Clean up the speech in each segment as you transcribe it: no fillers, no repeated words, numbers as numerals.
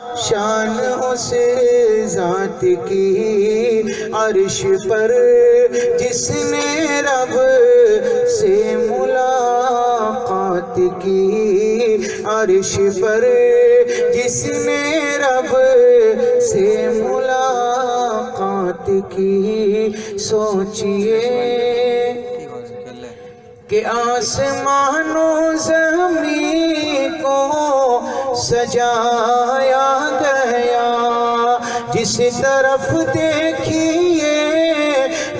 شان اس ذات کی عرش پر جس نے رب سے ملاقات کی، عرش پر جس نے رب سے ملاقات کی۔ سوچئے کہ آسمان و زمین کو سجایا گیا، جس طرف دیکھیے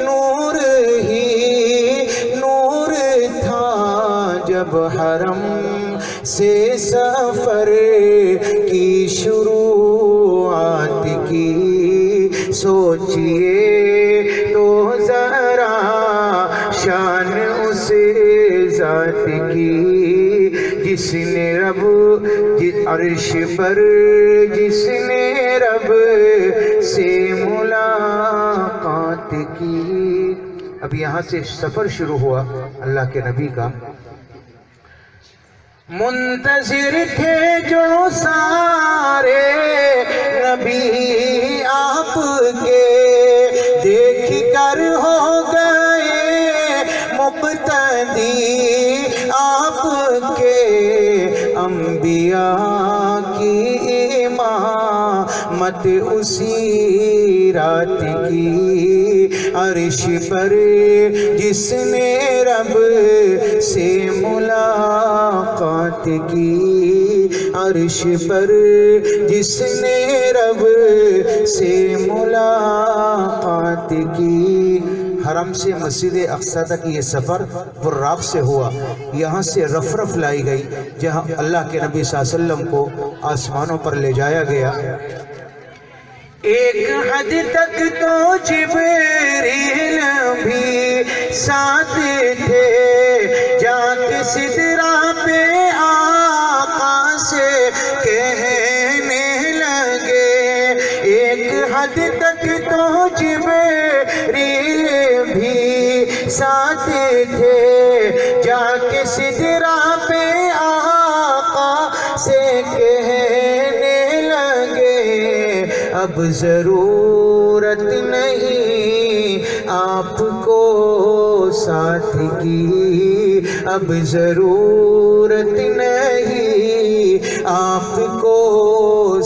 نور ہی نور تھا، جب حرم سے سفر کی شروعات کی۔ سوچئے تو ذرا شان اس ذات کی جس نے رب عرش پر جس نے رب سے ملاقات کی۔ اب یہاں سے سفر شروع ہوا اللہ کے نبی کا۔ منتظر تھے جو سارے نبی آپ کے، دیکھ کر ہو گئے مقتدی آپ کے۔ انبیاء کی امامت اسی رات کی، عرش پر جس نے رب سے ملاقات کی، عرش پر جس نے رب سے ملاقات کی۔ حرم سے مسجد اقصی تک یہ سفر براق سے ہوا۔ یہاں سے رفرف لائی گئی جہاں اللہ کے نبی صلی اللہ علیہ وسلم کو آسمانوں پر لے جایا گیا۔ ایک حد تک تو جبریل بھی ساتھ تھے، جا کے سدرہ پہ آقا سے کہنے لگے۔ ایک حد تک تو جبریل بھی ساتھ تھے، جا کے سدرہ پہ آقا سے کہنے لگے۔ اب ضرورت نہیں آپ کو ساتھ کی، اب ضرورت نہیں آپ کو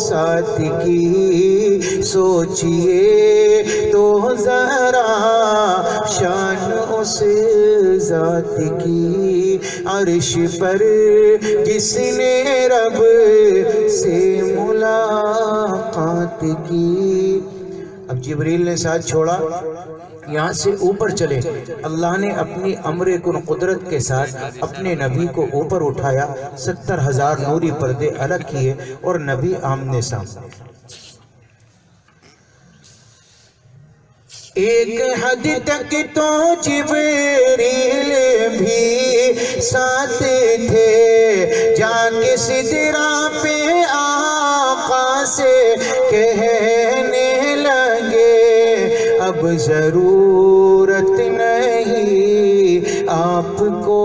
ساتھ کی۔ سوچئے تو ذرا شان اس ذات کی، عرش پر جس نے رب سے ملاقات کی۔ اب جبریل نے ساتھ چھوڑا، یہاں سے اوپر چلے۔ اللہ نے اپنی امر کن قدرت کے ساتھ اپنے نبی کو اوپر اٹھایا، 70,000 نوری پردے الگ کیے اور نبی آمنے سامنے۔ ایک حد تک تو جبریل بھی ساتھ تھے، جا کے سدرہ پہ آقا سے کہنے لگے۔ اب ضرورت نہیں آپ کو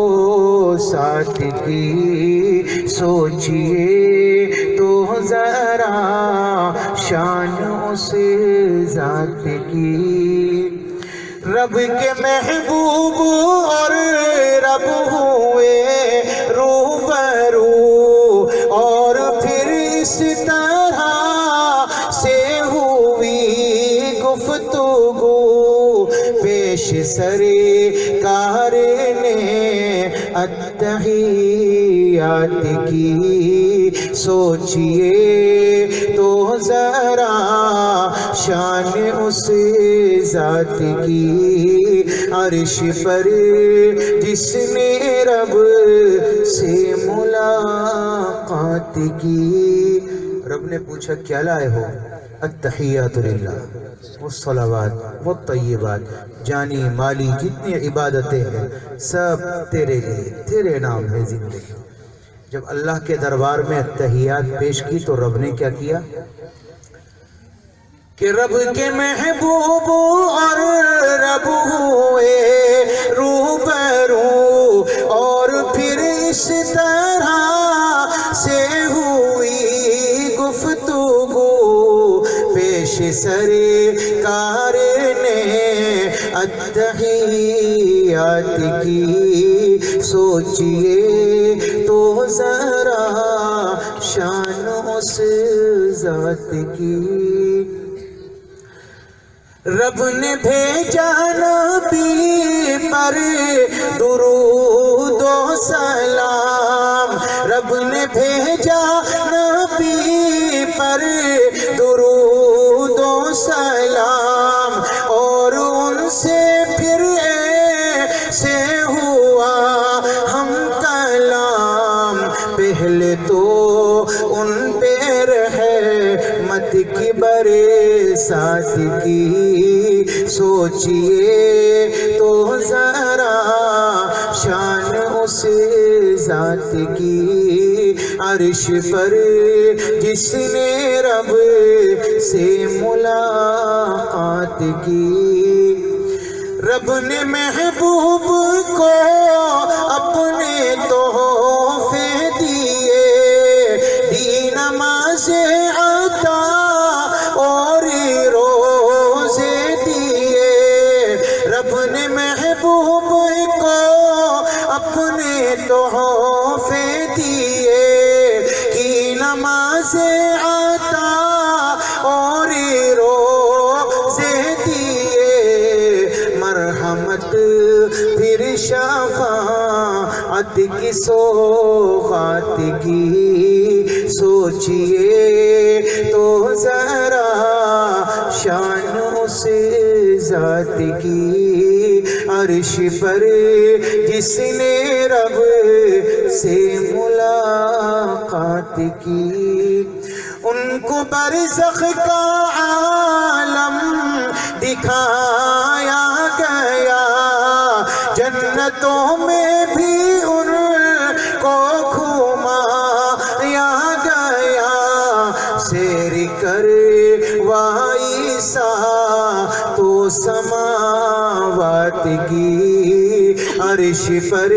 ساتھ کی، سوچئے تو ذرا شان اس ذات کی۔ رب کے محبوب اور رب ہوئے روبرو، اور پھر اس طرح سے ہوئی گفتگو، پیش سرکار نے التحیات کی۔ سوچئے تو ذرا شان اس ذات کی، عرش پر جس نے رب سے ملاقات کی۔ رب نے پوچھا کیا لائے ہو؟ التحیات للہ والصلوات والطیبات، جانی مالی جتنی عبادتیں ہیں سب تیرے لیے، تیرے نام ہے زندگی۔ جب اللہ کے دربار میں التحیات پیش کی تو رب نے کیا کیا کہ رب کے محبوب اور رب ہوئے روبرو، اور پھر اس طرح سے ہوئی گفتگو، سرکار نے التحیات کی سوچئے تو ذرا شان اس ذات کی رب نے بھیجا نبی پر درود و سلام رب نے بھیجا نبی پر درود و سلام اور ان سے پھر ایسے ہوا ہم کلام پہلے تو ان پہ رحمت کی برسات کی سوچئے تو ذرا شان اس ذات کی عرش پر جس نے رب سے ملاقات کی رب نے محبوب کو اپنے تحفے دیے دی نماز عطا اور روزے دیے رب نے محبوب کو اپنے تحفے دیے کی نماز عطا اور روزے دیے مرحمت پھر شفاعت کی سوغات کی سوچئے تو ذرا شان اس ذات کی عرش پر جس نے رب سے ملاقات کی ان کو برزخ کا عالم دکھایا گیا جنتوں میں بھی ان کو گھمایا گیا سیر کروائی تو سماوات کی عرش پر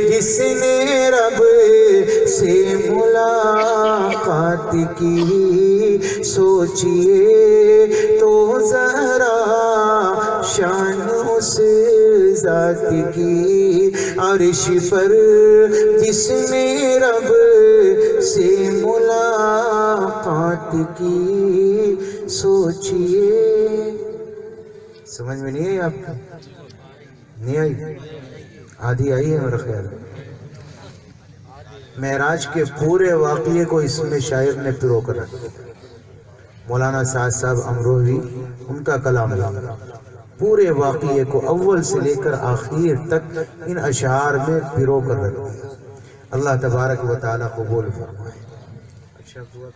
جس نے رب سے ملاقات کی سوچئے تو ذرا شان اس ذات کی عرش پر جس نے رب سے ملاقات کی سوچئے سمجھ میں نہیں آئی آپ کو نہیں آئی آدھی آئی ہے میرا خیال معراج کے پورے واقعے کو اس میں شاعر نے پرو کر رکھا مولانا سعد صاحب امروہی ان کا کلام ہے پورے واقعے کو اول سے لے کر آخر تک ان اشعار میں پرو کر رکھا اللہ تبارک و تعالی قبول فرمائے اچھا دعا